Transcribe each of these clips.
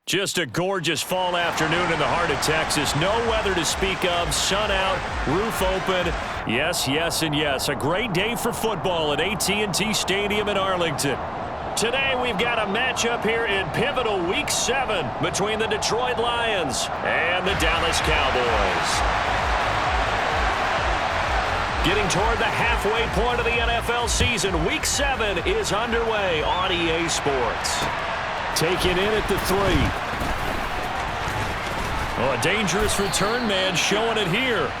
Just a gorgeous fall afternoon in the heart of Texas. No weather to speak of. Sun out, roof open. Yes, yes, and yes. A great day for football at AT&T Stadium in Arlington. Today we've got a matchup here in pivotal Week 7 between the Detroit Lions and the Dallas Cowboys. Getting toward the halfway point of the NFL season, Week 7 is underway on EA Sports. Taken in at the 3. Oh, a dangerous return man showing it here.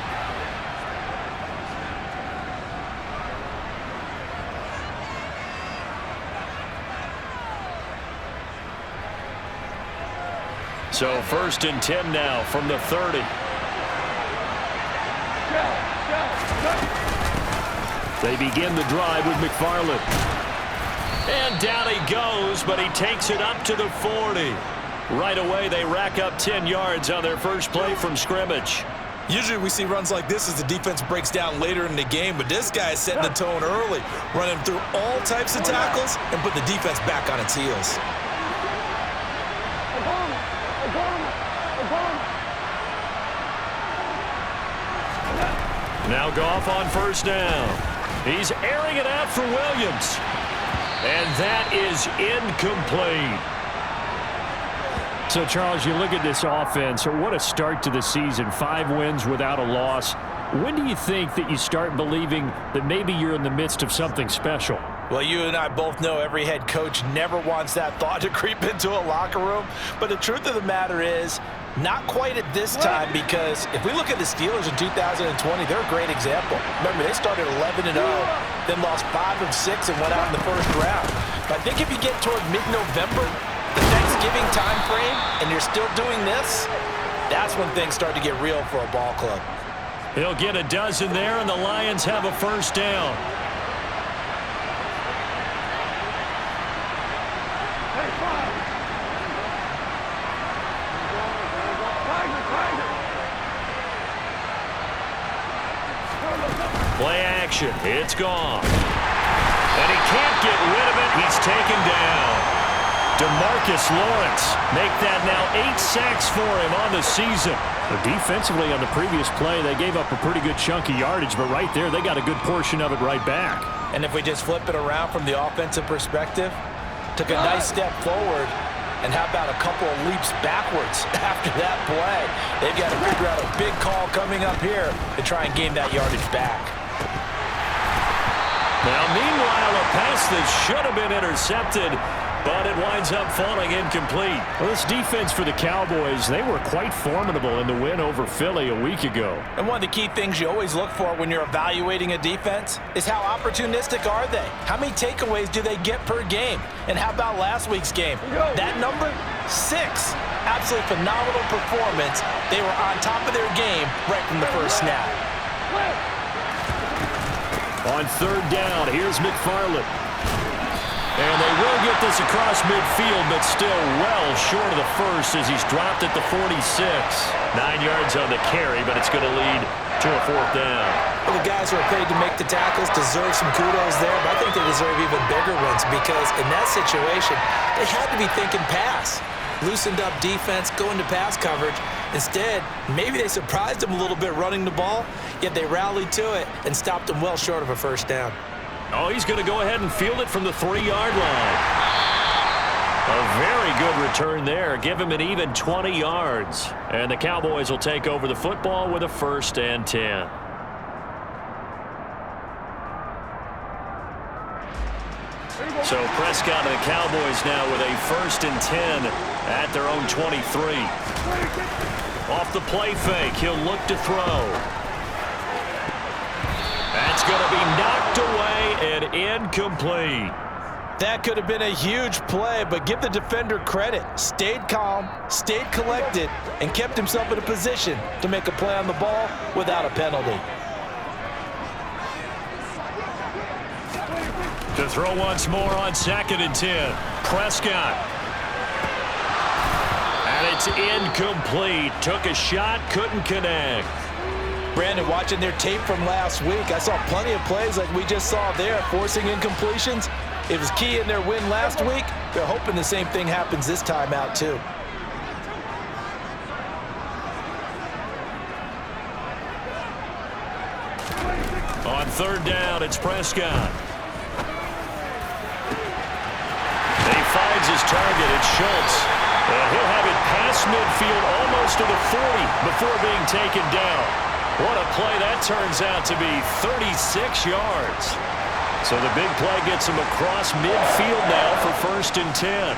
So 1st and 10 now from the 30. They begin the drive with McFarland. And down he goes, but he takes it up to the 40. Right away, they rack up 10 yards on their first play from scrimmage. Usually we see runs like this as the defense breaks down later in the game, but this guy is setting the tone early, running through all types of tackles and put the defense back on its heels. Now Goff on first down. He's airing it out for Williams. And that is incomplete. So, Charles, you look at this offense, what a start to the season. 5 wins without a loss. When do you think that you start believing that maybe you're in the midst of something special? Well, you and I both know every head coach never wants that thought to creep into a locker room. But the truth of the matter is, not quite at this time, because if we look at the Steelers in 2020, they're a great example. Remember, they started 11-0, then lost 5 of 6 and went out in the first round. But I think if you get toward mid-November, the Thanksgiving time frame, and you're still doing this, that's when things start to get real for a ball club. He'll get a dozen there, and the Lions have a first down. Play action. It's gone. And he can't get rid of it. He's taken down. DeMarcus Lawrence make that now 8 sacks for him on the season. But defensively on the previous play, they gave up a pretty good chunk of yardage, but right there, they got a good portion of it right back. And if we just flip it around from the offensive perspective, took a nice step forward, and how about a couple of leaps backwards after that play? They've got to figure out a big call coming up here to try and gain that yardage back. Now, meanwhile, a pass that should have been intercepted, but it winds up falling incomplete. Well, this defense for the Cowboys, they were quite formidable in the win over Philly a week ago. And one of the key things you always look for when you're evaluating a defense is how opportunistic are they? How many takeaways do they get per game? And how about last week's game? That number, 6. Absolutely phenomenal performance. They were on top of their game right from the first snap. On 3rd down, here's McFarland. And they will get this across midfield, but still well short of the first as he's dropped at the 46. 9 yards on the carry, but it's going to lead to a 4th down. Well, the guys who are paid to make the tackles deserve some kudos there, but I think they deserve even bigger ones because in that situation, they had to be thinking pass. Loosened up defense, going to pass coverage. Instead, maybe they surprised them a little bit running the ball, yet they rallied to it and stopped them well short of a first down. Oh, he's going to go ahead and field it from the 3-yard line. A very good return there. Give him an even 20 yards. And the Cowboys will take over the football with a 1st and 10. So Prescott and the Cowboys now with a 1st and 10 at their own 23. Off the play fake, he'll look to throw. That's going to be knocked away and incomplete. That could have been a huge play, but give the defender credit. Stayed calm, stayed collected, and kept himself in a position to make a play on the ball without a penalty. To throw once more on 2nd and 10. Prescott. And it's incomplete. Took a shot, couldn't connect. Brandon, watching their tape from last week, I saw plenty of plays like we just saw there, forcing incompletions. It was key in their win last week. They're hoping the same thing happens this time out, too. third down. It's Prescott. He finds his target. It's Schultz. And he'll have it past midfield almost to the 40 before being taken down. What a play that turns out to be, 36 yards. So the big play gets him across midfield now for 1st and 10.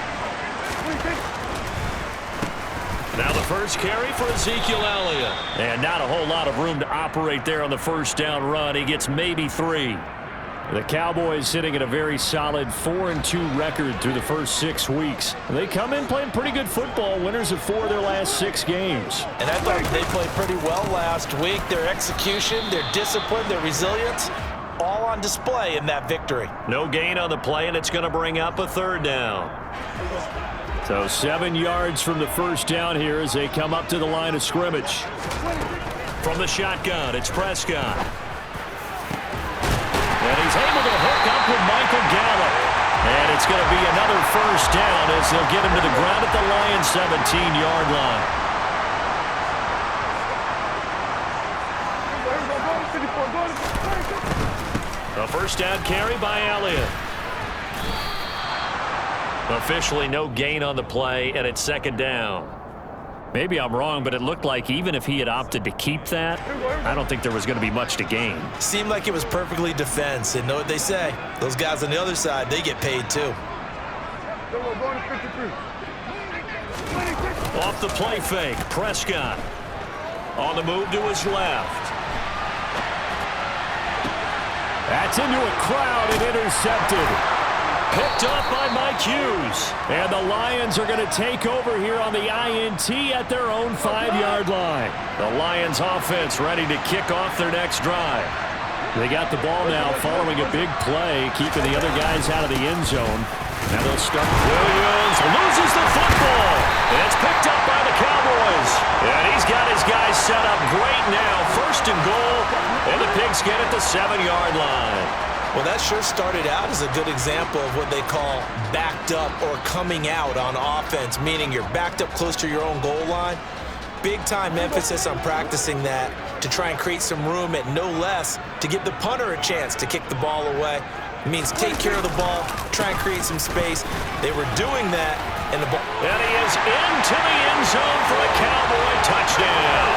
Now the first carry for Ezekiel Elliott. And not a whole lot of room to operate there on the first down run. He gets maybe 3. The Cowboys sitting at a very solid 4-2 record through the first 6 weeks. They come in playing pretty good football, winners of 4 of their last 6 games. And I thought they played pretty well last week. Their execution, their discipline, their resilience, all on display in that victory. No gain on the play, and it's going to bring up a 3rd down. So 7 yards from the first down here as they come up to the line of scrimmage. From the shotgun, it's Prescott. And he's able to hook up with Michael Gallup. And it's going to be another first down as they'll get him to the ground at the Lions' 17-yard line. A first down carry by Elliott. Officially no gain on the play, and it's 2nd down. Maybe I'm wrong, but it looked like even if he had opted to keep that, I don't think there was going to be much to gain. Seemed like it was perfectly defense, and know what they say. Those guys on the other side, they get paid too. Off the play fake, Prescott. On the move to his left. That's into a crowd and intercepted. Picked up by Mike Hughes. And the Lions are going to take over here on the INT at their own 5-yard line. The Lions offense ready to kick off their next drive. They got the ball now following a big play, keeping the other guys out of the end zone. Now they'll start. Williams loses the football. And it's picked up by the Cowboys. And he's got his guys set up great now. 1st and goal. And the Pigskin at the 7-yard line. Well, that sure started out as a good example of what they call backed up or coming out on offense, meaning you're backed up close to your own goal line. Big-time emphasis on practicing that to try and create some room at no less to give the punter a chance to kick the ball away. It means take care of the ball, try and create some space. They were doing that, and the ball. And he is into the end zone for a Cowboy touchdown.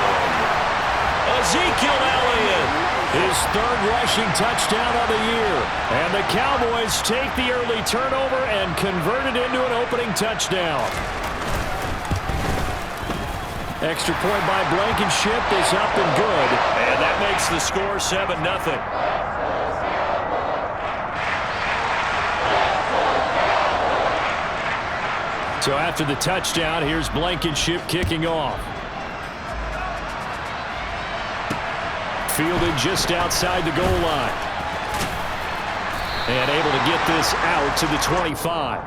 Ezekiel Elliott. His 3rd rushing touchdown of the year. And the Cowboys take the early turnover and convert it into an opening touchdown. Extra point by Blankenship is up and good. And that makes the score 7-0. So after the touchdown, here's Blankenship kicking off. Fielded just outside the goal line. And able to get this out to the 25.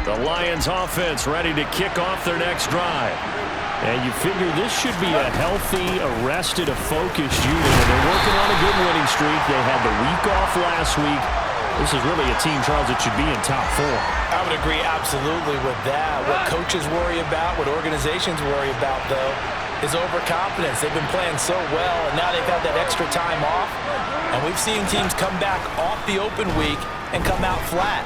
The Lions offense ready to kick off their next drive. And you figure this should be a healthy, arrested, a focused unit. And they're working on a good winning streak. They had the week off last week. This is really a team, Charles, that should be in top 4. I would agree absolutely with that. What coaches worry about, what organizations worry about, though, is overconfidence. They've been playing so well, and now they've had that extra time off. And we've seen teams come back off the open week and come out flat.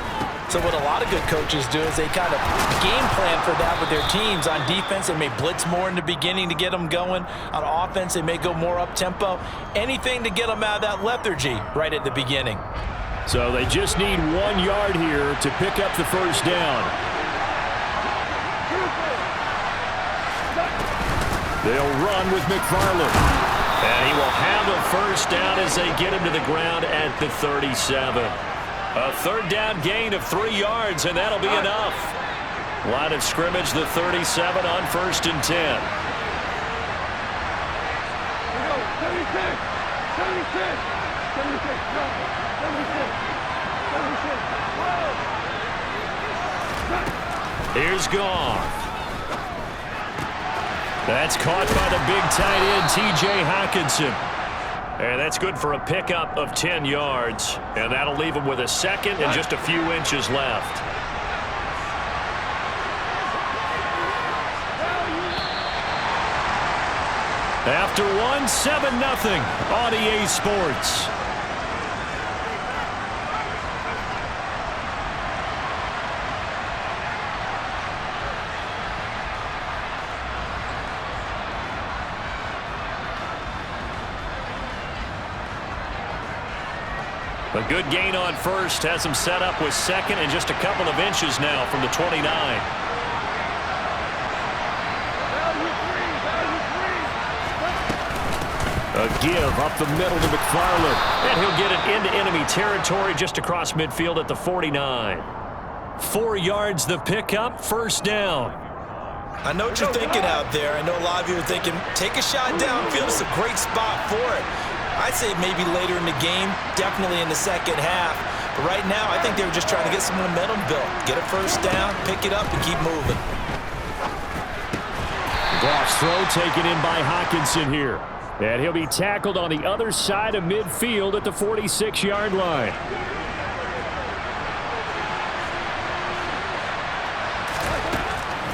So what a lot of good coaches do is they kind of game plan for that with their teams. On defense, they may blitz more in the beginning to get them going. On offense, they may go more up-tempo. Anything to get them out of that lethargy right at the beginning. So they just need 1 yard here to pick up the first down. They'll run with McFarland. And he will have a first down as they get him to the ground at the 37. A 3rd down gain of 3 yards, and that'll be enough. Line of scrimmage, the 37 on 1st and 10. 76. Here's Goff. That's caught by the big tight end, T.J. Hockenson. And that's good for a pickup of 10 yards. And that'll leave him with a second and just a few inches left. After one, 7-0 on EA Sports. A good gain on first has him set up with second and just a couple of inches now from the 29. A give up the middle to McFarland. And he'll get it into enemy territory just across midfield at the 49. 4 yards the pickup, first down. I know what you're thinking out there. I know a lot of you are thinking, take a shot downfield. It's a great spot for it. I'd say maybe later in the game, definitely in the second half. But right now, I think they were just trying to get some momentum built. Get a first down, pick it up, and keep moving. Goff's throw taken in by Hockenson here. And he'll be tackled on the other side of midfield at the 46-yard line.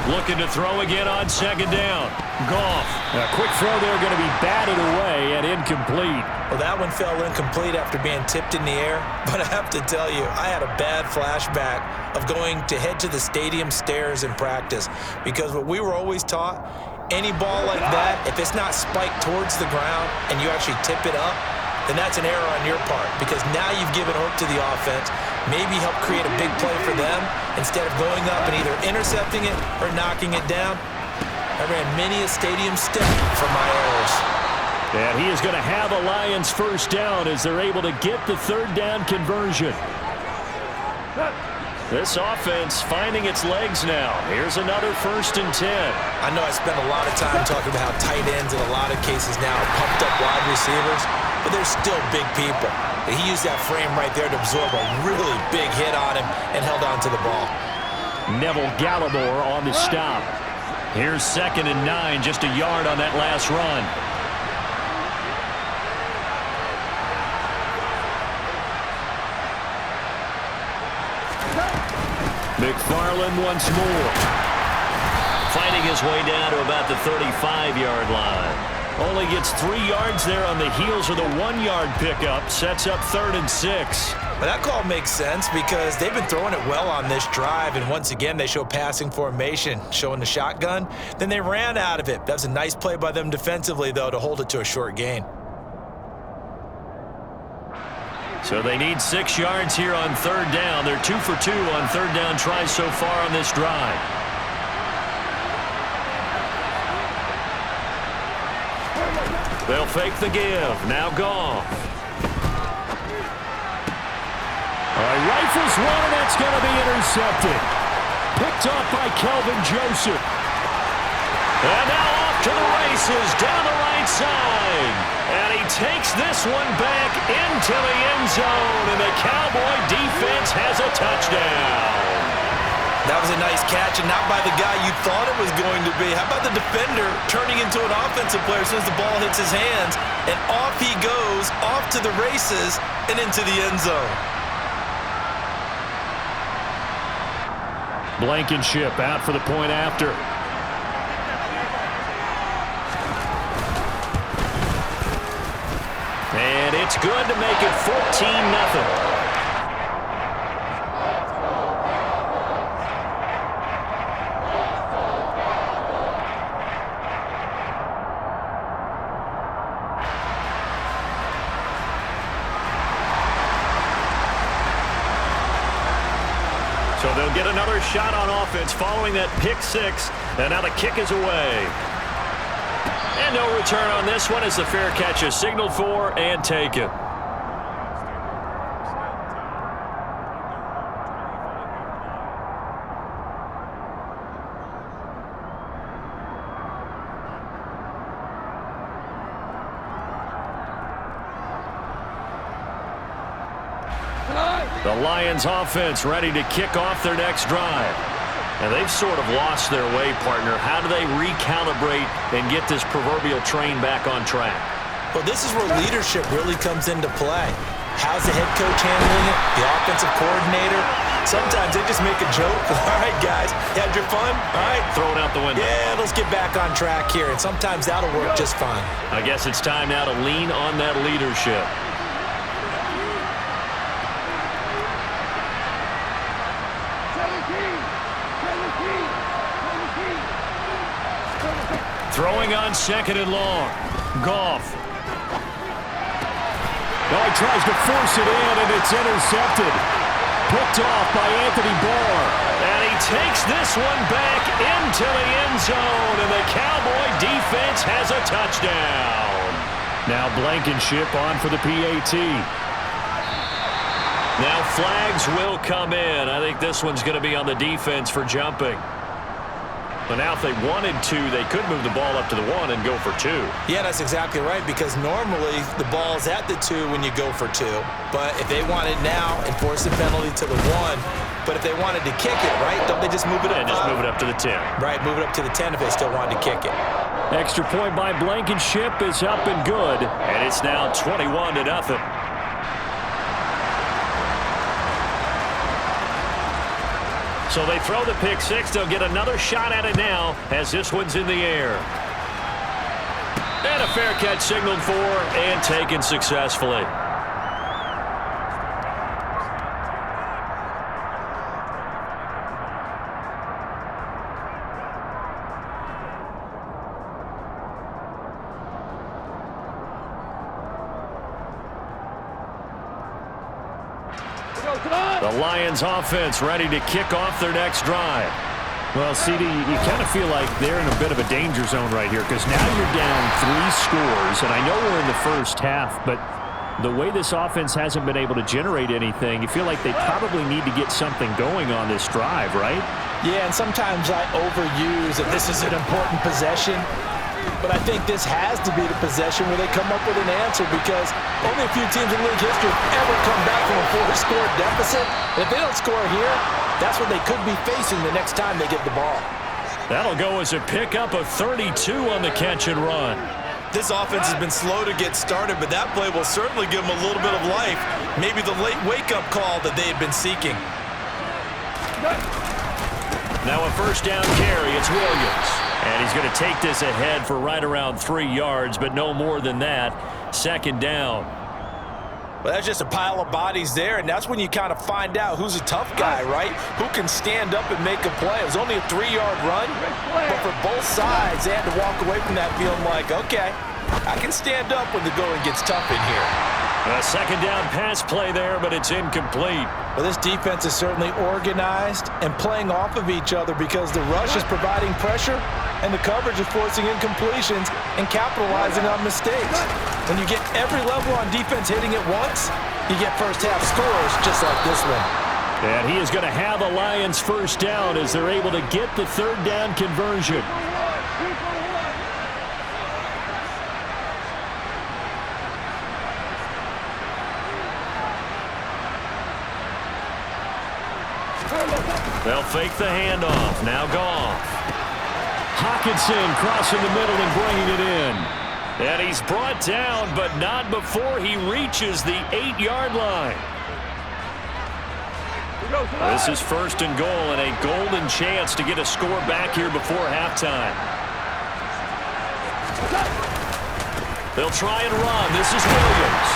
Looking to throw again on second down. Goff. A quick throw there going to be batted away and incomplete. Well, that one fell incomplete after being tipped in the air. But I have to tell you, I had a bad flashback of going to head to the stadium stairs in practice. Because what we were always taught, any ball like that, if it's not spiked towards the ground and you actually tip it up, then that's an error on your part, because now you've given hope to the offense, maybe help create a big play for them instead of going up and either intercepting it or knocking it down. I ran many a stadium step for my errors. And he is going to have a Lions first down as they're able to get the third down conversion. This offense finding its legs now. Here's another 1st and 10. I know I spent a lot of time talking about how tight ends in a lot of cases now are pumped up wide receivers, but they're still big people. He used that frame right there to absorb a really big hit on him and held on to the ball. Neville Gallimore on the stop. Here's 2nd and 9, just a yard on that last run. McFarland once more. Fighting his way down to about the 35-yard line. Only gets 3 yards there on the heels of the 1-yard pickup. Sets up 3rd and 6. Well, that call makes sense because they've been throwing it well on this drive, and once again they show passing formation, showing the shotgun. Then they ran out of it. That was a nice play by them defensively, though, to hold it to a short gain. So they need 6 yards here on 3rd down. They're 2 for 2 on 3rd down tries so far on this drive. They'll fake the give. Now Goff. Rifles one, and that's going to be intercepted. Picked off by Kelvin Joseph. And now off to the races down the right side. And he takes this one back into the end zone, and the Cowboy defense has a touchdown. That was a nice catch, and not by the guy you thought it was going to be. How about the defender turning into an offensive player as soon as the ball hits his hands, and off he goes, off to the races, and into the end zone. Blankenship out for the point after. And it's good to make it 14-0. So they'll get another shot on offense following that pick six. And now the kick is away. And no return on this one as the fair catch is signaled for and taken. The Lions offense ready to kick off their next drive. And they've sort of lost their way, partner. How do they recalibrate and get this proverbial train back on track? Well, this is where leadership really comes into play. How's the head coach handling it? The offensive coordinator? Sometimes they just make a joke. All right, guys, you had your fun? All right. Throw it out the window. Yeah, let's get back on track here, and sometimes that'll work just fine. I guess it's time now to lean on that leadership. Throwing on second and long. Goff. Oh, he tries to force it in, and it's intercepted. Picked off by Anthony Barr. And he takes this one back into the end zone, and the Cowboy defense has a touchdown. Now Blankenship on for the PAT. Now flags will come in. I think this one's going to be on the defense for jumping. But now if they wanted to, they could move the ball up to the 1 and go for 2. Yeah, that's exactly right, because normally the ball's at the 2 when you go for 2. But if they want it now, enforce the penalty to the 1. But if they wanted to kick it, right, don't they just move it up? And just move it up to the 10. Right, move it up to the 10 if they still wanted to kick it. Extra point by Blankenship is up and good. And it's now 21-0. So they throw the pick six. They'll get another shot at it now as this one's in the air. And a fair catch signaled for and taken successfully. The Lions offense ready to kick off their next drive. Well, CD, you kind of feel like they're in a bit of a danger zone right here because now you're down 3 scores, and I know we're in the first half, but the way this offense hasn't been able to generate anything, you feel like they probably need to get something going on this drive, right? Yeah, and sometimes I overuse that this is an important possession. But I think this has to be the possession where they come up with an answer because only a few teams in league history have ever come back from a 4-score deficit. And if they don't score here, that's what they could be facing the next time they get the ball. That'll go as a pickup of 32 on the catch and run. This offense has been slow to get started, but that play will certainly give them a little bit of life. Maybe the late wake-up call that they had been seeking. Now a first down carry. It's Williams. And he's going to take this ahead for right around 3 yards, but no more than that. Second down. Well, that's just a pile of bodies there, and that's when you kind of find out who's a tough guy, right? Who can stand up and make a play. It was only a 3-yard run, but for both sides, they had to walk away from that feeling like, okay, I can stand up when the going gets tough in here. A second down pass play there, but it's incomplete. Well, this defense is certainly organized and playing off of each other because the rush is providing pressure and the coverage is forcing incompletions and capitalizing on mistakes. When you get every level on defense hitting it once, you get first-half scores just like this one. And he is going to have a Lions first down as they're able to get the third down conversion. They'll fake the handoff. Now Goff. Hockenson crossing the middle and bringing it in. And he's brought down, but not before he reaches the 8-yard line. This is first and goal and a golden chance to get a score back here before halftime. They'll try and run. This is Williams.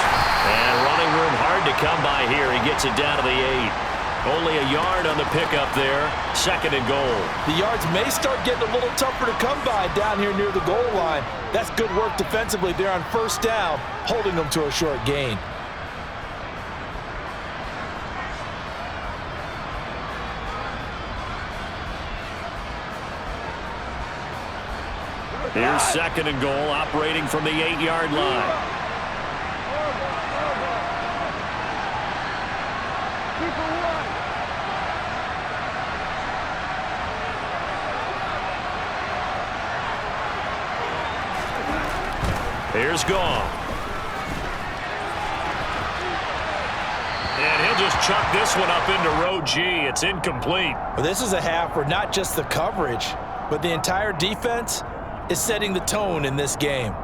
And running room hard to come by here. He gets it down to the 8. Only a yard on the pickup there. Second and goal. The yards may start getting a little tougher to come by down here near the goal line. That's good work defensively there on first down, holding them to a short gain. Here's second and goal, operating from the 8-yard line. Here's Goff. And he'll just chuck this one up into row G. It's incomplete. Well, this is a half where not just the coverage, but the entire defense is setting the tone in this game.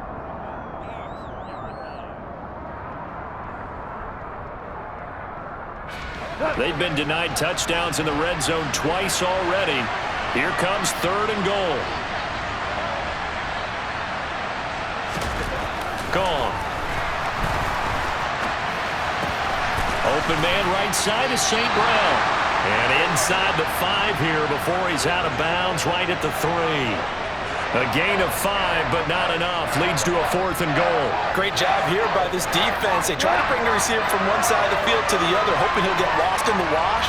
They've been denied touchdowns in the red zone twice already. Here comes 3rd and goal. Gone. Open man right side is St. Brown. And inside the 5 here before he's out of bounds right at the 3. A gain of 5, but not enough. Leads to a 4th and goal. Great job here by this defense. They try to bring the receiver from one side of the field to the other, hoping he'll get lost in the wash.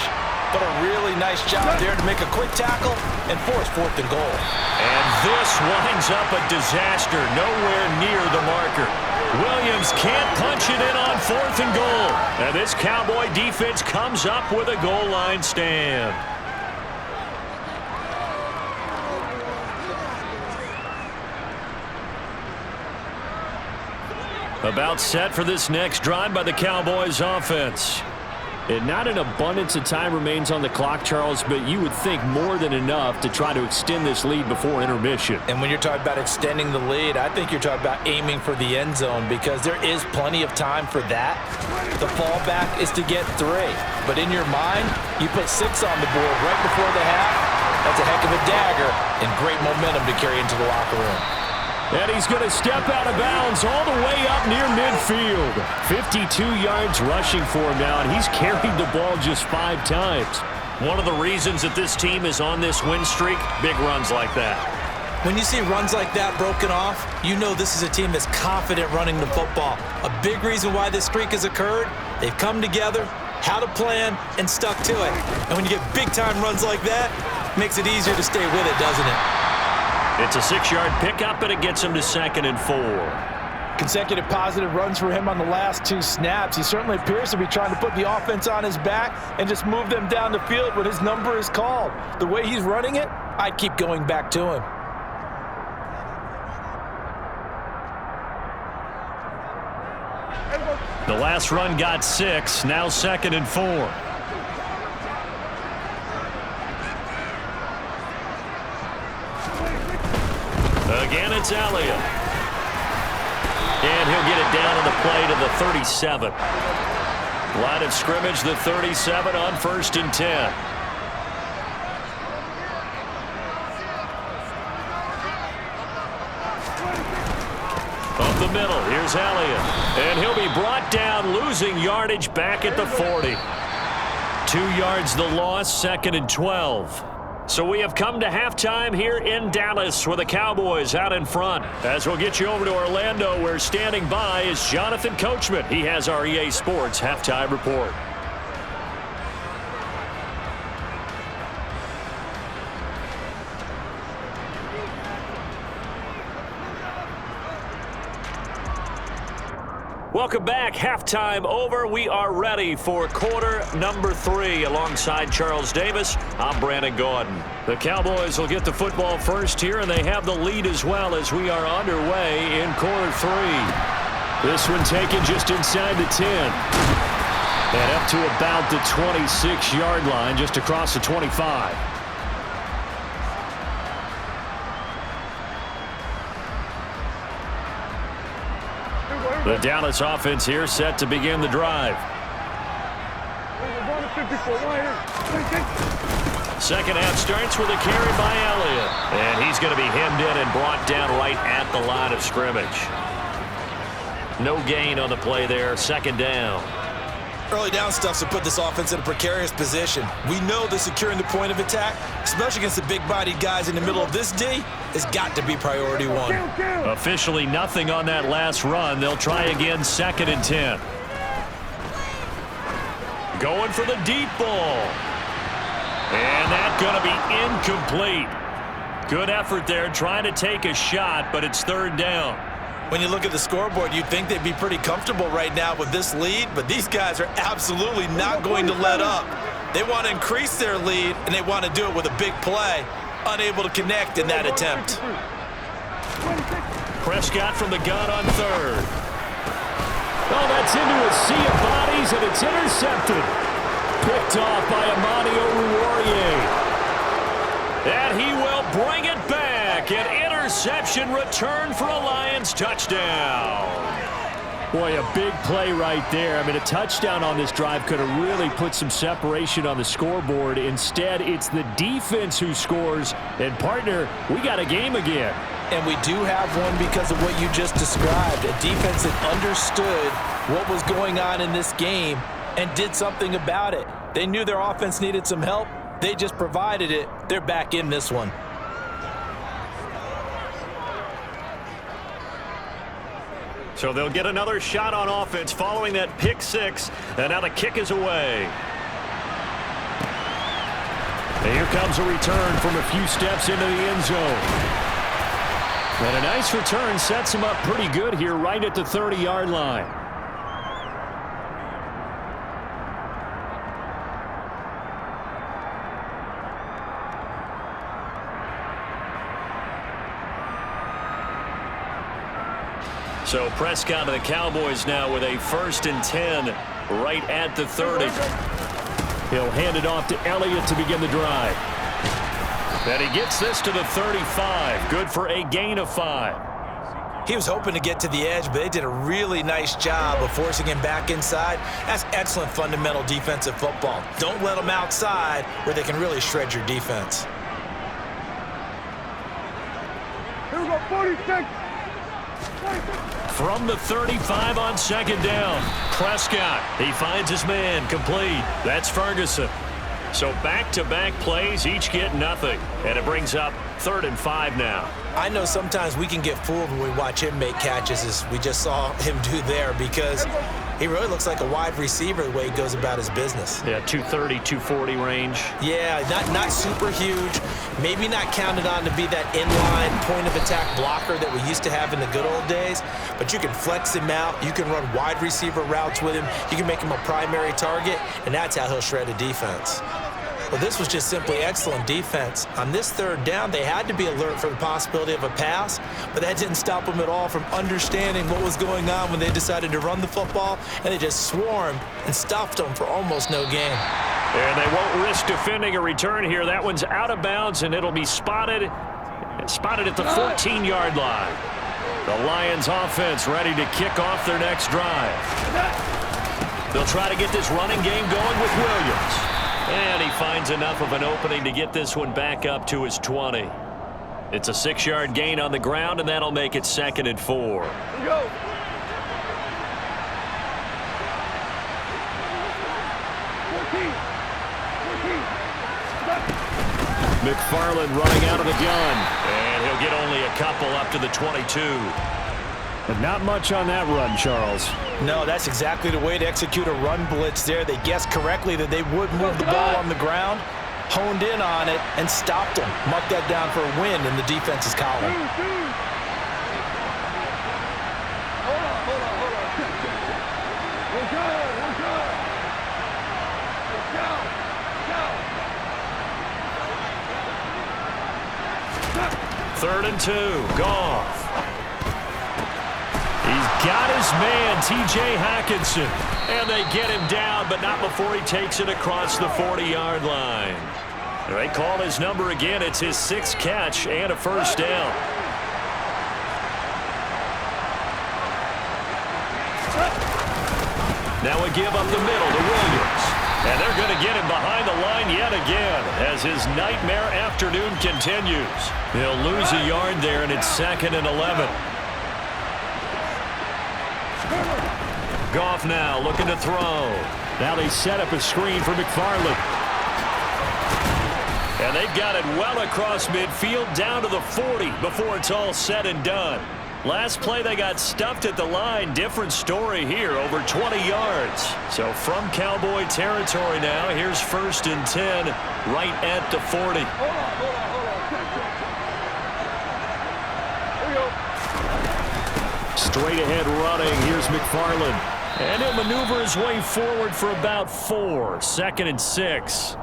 But a really nice job there to make a quick tackle and force 4th and goal. And this winds up a disaster. Nowhere near the marker. Williams can't punch it in on 4th and goal. And this Cowboy defense comes up with a goal line stand. About set for this next drive by the Cowboys offense. And not an abundance of time remains on the clock, Charles, but you would think more than enough to try to extend this lead before intermission. And when you're talking about extending the lead, I think you're talking about aiming for the end zone because there is plenty of time for that. The fallback is to get 3. But in your mind, you put 6 on the board right before the half. That's a heck of a dagger and great momentum to carry into the locker room. And he's going to step out of bounds all the way up near midfield. 52 yards rushing for him now, and he's carried the ball just 5 times. One of the reasons that this team is on this win streak, big runs like that. When you see runs like that broken off, you know this is a team that's confident running the football. A big reason why this streak has occurred, they've come together, had a plan, and stuck to it. And when you get big-time runs like that, it makes it easier to stay with it, doesn't it? It's a 6-yard pickup, and it gets him to 2nd and 4. Consecutive positive runs for him on the last 2 snaps. He certainly appears to be trying to put the offense on his back and just move them down the field when his number is called. The way he's running it, I'd keep going back to him. The last run got 6, now 2nd and 4. Again, it's Elliott. And he'll get it down on the play to the 37. Line of scrimmage, the 37 on 1st and 10. Up the middle, here's Elliott. And he'll be brought down, losing yardage back at the 40. 2 yards the loss, 2nd and 12. So we have come to halftime here in Dallas with the Cowboys out in front. As we'll get you over to Orlando, where standing by is Jonathan Coachman. He has our EA Sports halftime report. Welcome back. Halftime over. We are ready for quarter number 3. Alongside Charles Davis, I'm Brandon Gaudin. The Cowboys will get the football first here, and they have the lead as well as we are underway in quarter 3. This one taken just inside the 10. And up to about the 26-yard line, just across the 25. The Dallas offense here set to begin the drive. Second half starts with a carry by Elliott. And he's going to be hemmed in and brought down right at the line of scrimmage. No gain on the play there. 2nd down. Early down stuff's to put this offense in a precarious position. We know that securing the point of attack, especially against the big-bodied guys in the middle of this D, has got to be priority 1. Officially nothing on that last run. They'll try again, 2nd and 10. Going for the deep ball. And that's going to be incomplete. Good effort there trying to take a shot, but it's 3rd down. When you look at the scoreboard, you'd think they'd be pretty comfortable right now with this lead, but these guys are absolutely not going to let up. They want to increase their lead, and they want to do it with a big play. Unable to connect in that attempt. Prescott from the gun on 3rd. Oh, that's into a sea of bodies, and it's intercepted. Picked off by Amani Oruwariye. And he will bring it back. An interception return for a Lions touchdown. Boy, a big play right there. I mean, a touchdown on this drive could have really put some separation on the scoreboard. Instead, it's the defense who scores. And, partner, we got a game again. And we do have one because of what you just described. A defense that understood what was going on in this game and did something about it. They knew their offense needed some help. They just provided it. They're back in this one. So they'll get another shot on offense following that pick six. And now the kick is away. And here comes a return from a few steps into the end zone. And a nice return sets him up pretty good here right at the 30-yard line. So Prescott and the Cowboys now with a 1st and 10 right at the 30. He'll hand it off to Elliott to begin the drive. And he gets this to the 35. Good for a gain of 5. He was hoping to get to the edge, but they did a really nice job of forcing him back inside. That's excellent fundamental defensive football. Don't let them outside where they can really shred your defense. Here we go, 46. From the 35 on 2nd down. Prescott, he finds his man, complete. That's Ferguson. So back-to-back plays, each get nothing. And it brings up 3rd and 5 now. I know sometimes we can get fooled when we watch him make catches, as we just saw him do there, because he really looks like a wide receiver the way he goes about his business. Yeah, 230, 240 range. Yeah, not super huge. Maybe not counted on to be that inline point-of-attack blocker that we used to have in the good old days, but you can flex him out. You can run wide receiver routes with him. You can make him a primary target, and that's how he'll shred a defense. Well, this was just simply excellent defense. On this 3rd down, they had to be alert for the possibility of a pass, but that didn't stop them at all from understanding what was going on when they decided to run the football, and they just swarmed and stopped them for almost no gain. And they won't risk defending a return here. That one's out of bounds, and it'll be spotted at the 14-yard line. The Lions offense ready to kick off their next drive. They'll try to get this running game going with Williams. And he finds enough of an opening to get this one back up to his 20. It's a 6-yard gain on the ground, and that'll make it 2nd and 4. Here we go. 14. McFarland running out of the gun. And he'll get only a couple up to the 22. But not much on that run, Charles. No, that's exactly the way to execute a run blitz there. They guessed correctly that they would move the ball on the ground, honed in on it, and stopped them. Marked that down for a win in the defense's column. Third and 2, Goff. He's got his man, T.J. Hockenson. And they get him down, but not before he takes it across the 40-yard line. They call his number again. It's his 6th catch and a 1st down. Now a give up the middle to Williams. And they're going to get him behind the line yet again as his nightmare afternoon continues. He'll lose a yard there, and it's 2nd and 11. Goff now looking to throw. Now they set up a screen for McFarland. And they've got it well across midfield down to the 40 before it's all said and done. Last play they got stuffed at the line. Different story here, over 20 yards. So from Cowboy territory now, here's 1st and 10 right at the 40. Straight ahead running. Here's McFarland. And he'll maneuver his way forward for about 4. 2nd and 6.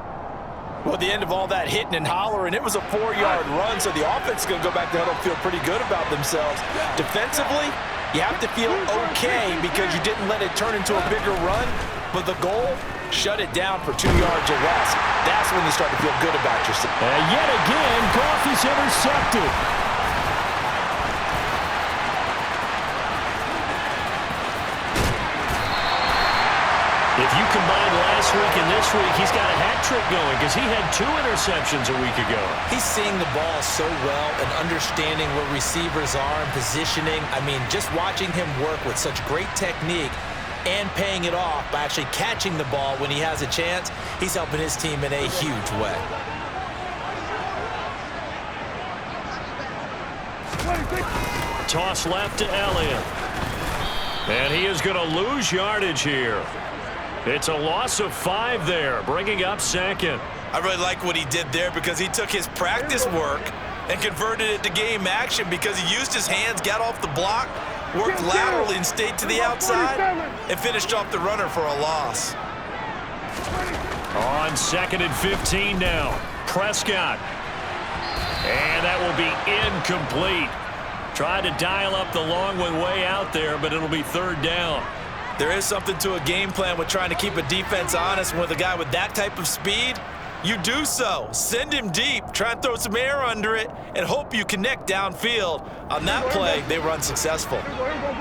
Well, at the end of all that hitting and hollering, it was a 4-yard run, so the offense is going to go back to huddle and feel pretty good about themselves. Defensively, you have to feel okay because you didn't let it turn into a bigger run, but the goal, shut it down for 2 yards or less. That's when you start to feel good about yourself. And yet again, Goff is intercepted. If you combine last week and this week, he's got a hat trick going because he had 2 interceptions a week ago. He's seeing the ball so well and understanding where receivers are and positioning. I mean, just watching him work with such great technique and paying it off by actually catching the ball when he has a chance, he's helping his team in a huge way. Toss left to Elliott. And he is going to lose yardage here. It's a loss of 5 there, bringing up second. I really like what he did there because he took his practice work and converted it to game action because he used his hands, got off the block, worked laterally and stayed to the outside, and finished off the runner for a loss. On 2nd and 15 now. Prescott. And that will be incomplete. Tried to dial up the long one way out there, but it'll be 3rd down. There is something to a game plan with trying to keep a defense honest. With a guy with that type of speed, you do so. Send him deep, try and throw some air under it, and hope you connect downfield. On that play, they were unsuccessful.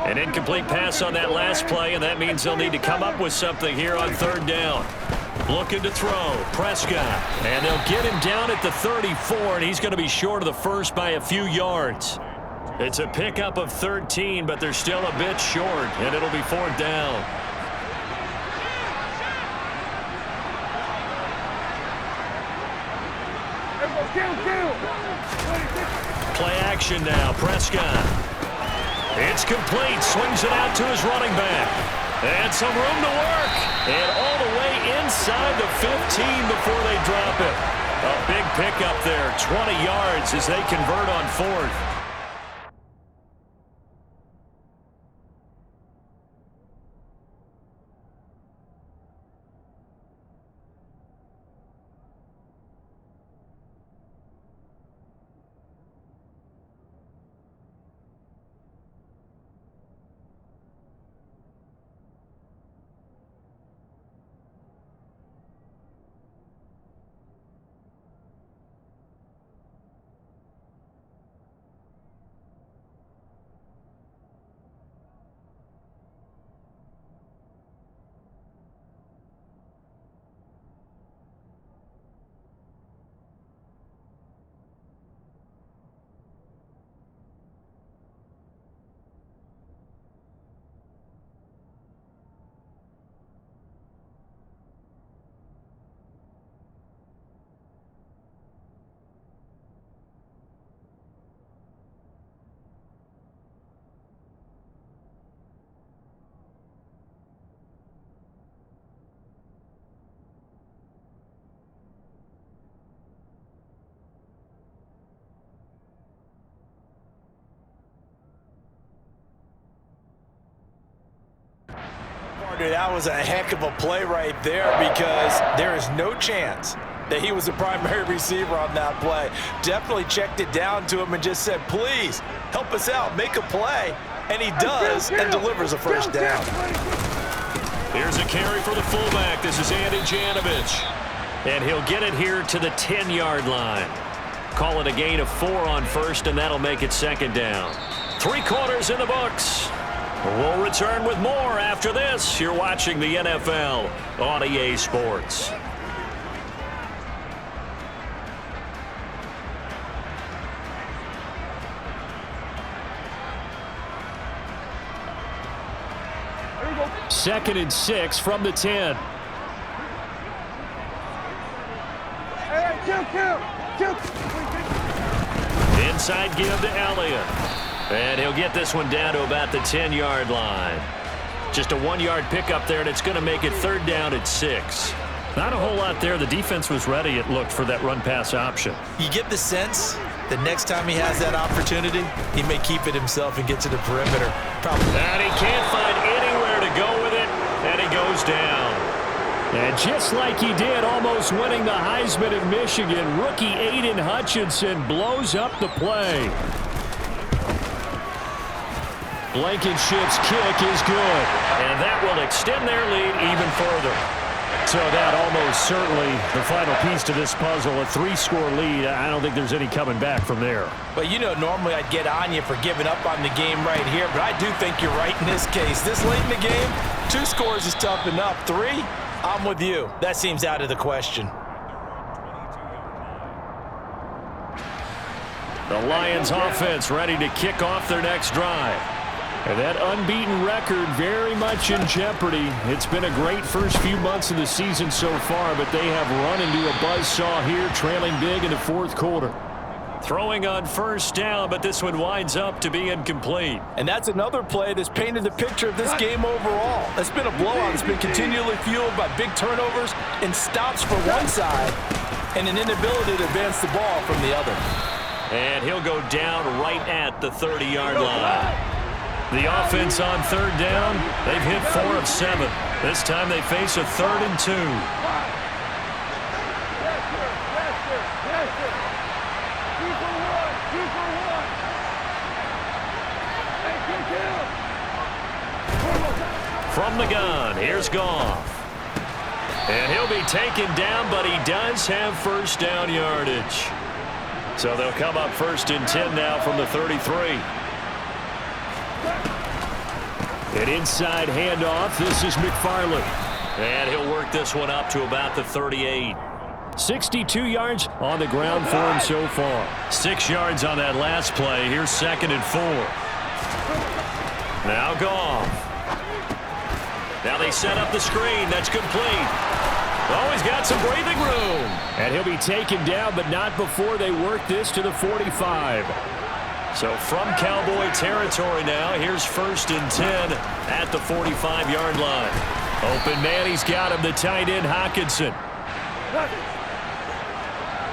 An incomplete pass on that last play, and that means they'll need to come up with something here on 3rd down. Looking to throw, Prescott. And they'll get him down at the 34, and he's going to be short of the first by a few yards. It's a pickup of 13, but they're still a bit short, and it'll be 4th down. Play action now, Prescott. It's complete, swings it out to his running back. And some room to work. And all the way inside the 15 before they drop it. A big pickup there, 20 yards as they convert on 4th. That was a heck of a play right there because there is no chance that he was the primary receiver on that play. Definitely checked it down to him and just said, please, help us out, make a play. And he does and delivers a first down. Here's a carry for the fullback. This is Andy Janovich. And he'll get it here to the 10-yard line. Call it a gain of 4 on 1st, and that'll make it 2nd down. 3 quarters in the books. We'll return with more after this. You're watching the NFL on EA Sports. Second and 6 from the 10. Inside give to Elliott. And he'll get this one down to about the 10-yard line. Just a 1-yard pickup there, and it's going to make it 3rd down at 6. Not a whole lot there. The defense was ready, it looked, for that run-pass option. You get the sense that next time he has that opportunity, he may keep it himself and get to the perimeter. And he can't find anywhere to go with it, and he goes down. And just like he did, almost winning the Heisman in Michigan, rookie Aiden Hutchinson blows up the play. Blankenship's kick is good, and that will extend their lead even further. So that almost certainly the final piece to this puzzle, a 3-score lead. I don't think there's any coming back from there. But you know, normally I'd get on you for giving up on the game right here, but I do think you're right in this case. This late in the game, 2 scores is tough enough. 3, I'm with you. That seems out of the question. The Lions offense ready to kick off their next drive. And that unbeaten record very much in jeopardy. It's been a great first few months of the season so far, but they have run into a buzzsaw here, trailing big in the 4th quarter. Throwing on first down, but this one winds up to be incomplete. And that's another play that's painted the picture of this game overall. It's been a blowout. It's been continually fueled by big turnovers and stops for one side and an inability to advance the ball from the other. And he'll go down right at the 30-yard line. The offense on 3rd down, they've hit 4 of 7. This time they face a 3rd and 2. From the gun, here's Goff. And he'll be taken down, but he does have first down yardage. So they'll come up 1st and 10 now from the 33. An inside handoff. This is McFarland. And he'll work this one up to about the 38. 62 yards on the ground for him so far. 6 yards on that last play. Here's 2nd and 4. Now Goff. Now they set up the screen. That's complete. Oh, he's got some breathing room. And he'll be taken down, but not before they work this to the 45. So from Cowboy territory now, here's 1st and 10 at the 45-yard line. Open man, he's got him, the tight end, Hockenson.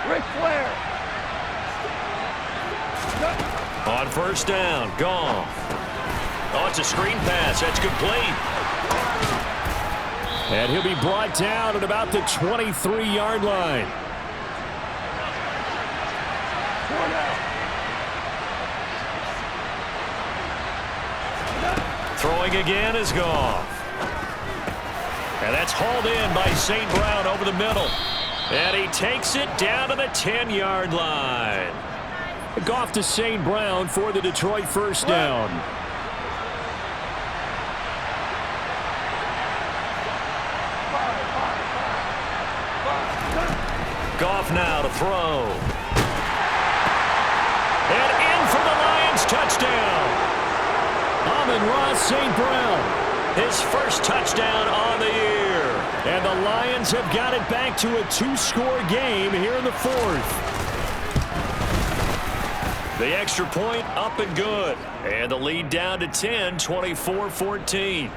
Ric Flair. On 1st down, Goff. Oh, it's a screen pass. That's complete. And he'll be brought down at about the 23-yard line. Throwing again is Goff. And that's hauled in by St. Brown over the middle. And he takes it down to the 10-yard line. Goff to St. Brown for the Detroit 1st down. Goff now to throw. And in for the Lions touchdown. Amon-Ra St. Brown, his first touchdown on the year. And the Lions have got it back to a 2-score game here in the 4th. The extra point up and good. And the lead down to 10, 24-14.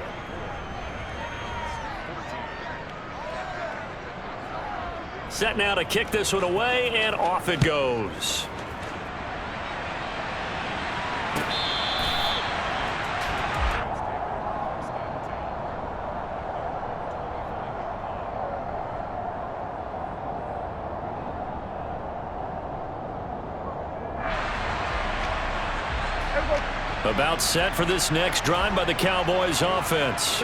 Set now to kick this one away, and off it goes. About set for this next drive by the Cowboys offense.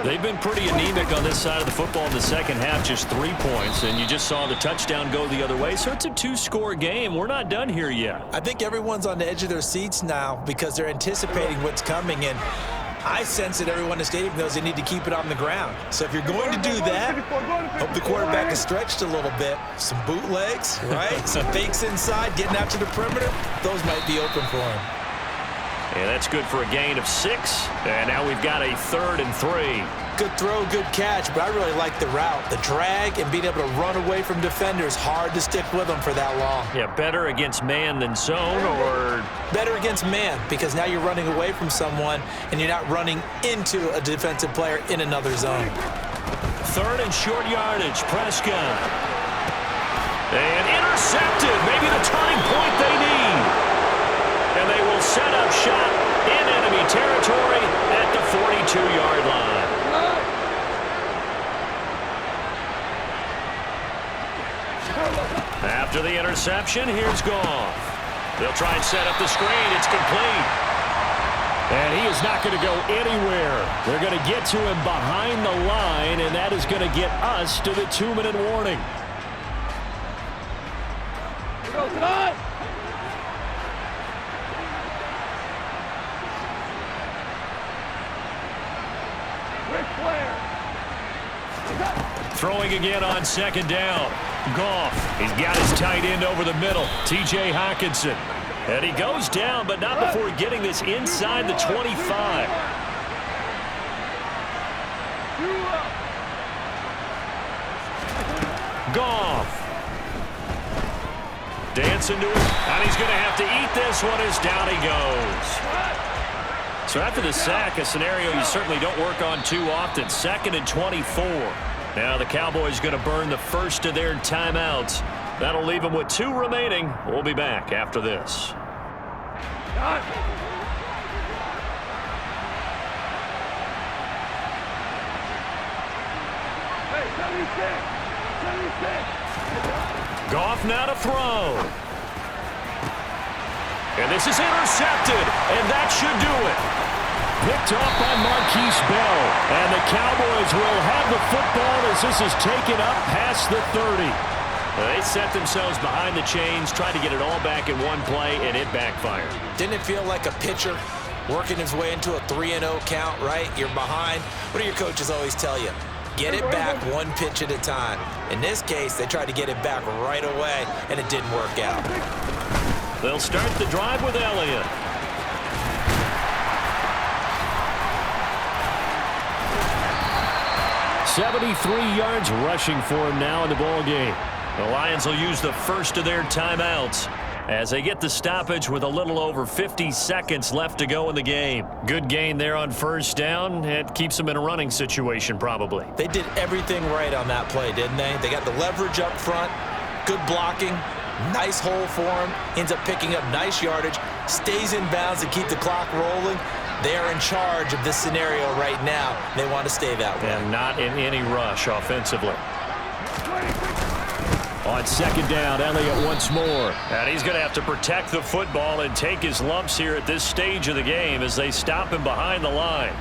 They've been pretty anemic on this side of the football in the second half, just 3 points, and you just saw the touchdown go the other way. So it's a 2-score game. We're not done here yet. I think everyone's on the edge of their seats now because they're anticipating what's coming, and I sense that everyone in the stadium knows they need to keep it on the ground. So if you're going to do that, hope the quarterback is stretched a little bit. Some bootlegs, right? Some fakes inside, getting out to the perimeter. Those might be open for him. And that's good for a gain of 6. And now we've got a 3rd and 3. Good throw, good catch, but I really like the route. The drag and being able to run away from defenders, hard to stick with them for that long. Yeah, better against man than zone, or? Better against man, because now you're running away from someone and you're not running into a defensive player in another zone. 3rd and short yardage, Prescott. And intercepted, maybe the turning point they need. And they will set up shop in enemy territory at the 42-yard line. After the interception, here's Goff. They'll try and set up the screen. It's complete. And he is not going to go anywhere. They're going to get to him behind the line, and that is going to get us to the 2-minute warning. Throwing again on second down. Goff. He's got his tight end over the middle. T.J. Hockenson. And he goes down, but not before getting this inside the 25. Goff. Dancing to it. And he's going to have to eat this one as down he goes. So after the sack, a scenario you certainly don't work on too often. 2nd and 24. Now the Cowboys going to burn the first of their timeouts. That'll leave them with 2 remaining. We'll be back after this. Goff now to throw. And this is intercepted, and that should do it. Picked off by Marquise Bell. And the Cowboys will have the football as this is taken up past the 30. They set themselves behind the chains, tried to get it all back in one play, and it backfired. Didn't it feel like a pitcher working his way into a 3-0 count, right? You're behind. What do your coaches always tell you? Get it back one pitch at a time. In this case, they tried to get it back right away, and it didn't work out. They'll start the drive with Elliott. .73 yards rushing for him now in the ball game. The Lions will use the first of their timeouts as they get the stoppage with a little over 50 seconds left to go in the game. Good gain there on first down. It keeps them in a running situation probably. They did everything right on that play, didn't they? They got the leverage up front, good blocking, nice hole for him, ends up picking up nice yardage, stays in bounds to keep the clock rolling. They are in charge of this scenario right now. They want to stay that way. And not in any rush offensively. On second down, Elliott once more. And he's going to have to protect the football and take his lumps here at this stage of the game as they stop him behind the line.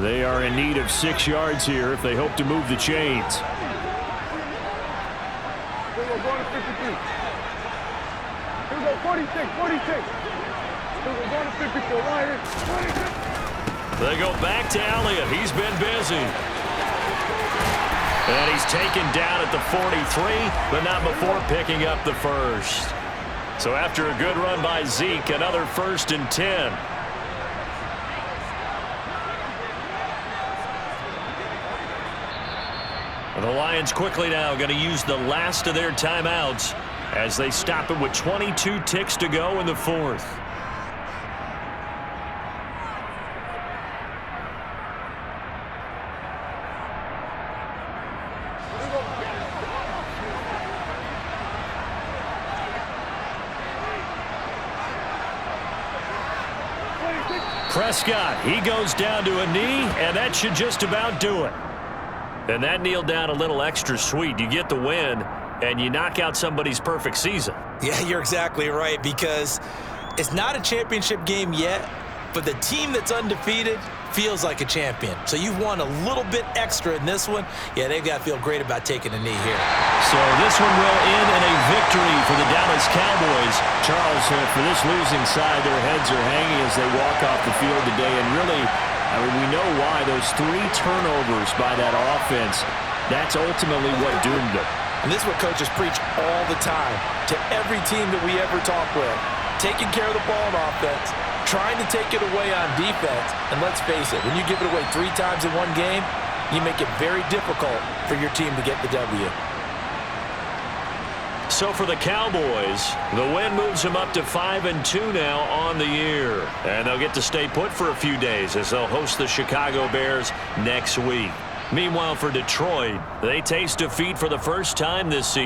They are in need of 6 yards here if they hope to move the chains. Here we go, going to 53. Here we go, 46, 46. Here we go, going to 54, right here. 46. They go back to Elliott. He's been busy. And he's taken down at the 43, but not before picking up the first. So after a good run by Zeke, another 1st and 10. The Lions quickly now going to use the last of their timeouts as they stop it with 22 ticks to go in the 4th. Prescott, he goes down to a knee, and that should just about do it. And that kneeled down a little extra sweet. You get the win, and you knock out somebody's perfect season. Yeah, you're exactly right, because it's not a championship game yet, but the team that's undefeated feels like a champion. So you've won a little bit extra in this one. Yeah, they've got to feel great about taking a knee here. So this one will end in a victory for the Dallas Cowboys. Charles, for this losing side, their heads are hanging as they walk off the field today. And really, I mean, we know why. Those 3 turnovers by that offense, that's ultimately what doomed them. And this is what coaches preach all the time to every team that we ever talk with. Taking care of the ball on offense, trying to take it away on defense. And let's face it, when you give it away 3 times in one game, you make it very difficult for your team to get the W. So for the Cowboys, the win moves them up to 5-2 now on the year. And they'll get to stay put for a few days as they'll host the Chicago Bears next week. Meanwhile, for Detroit, they taste defeat for the first time this season.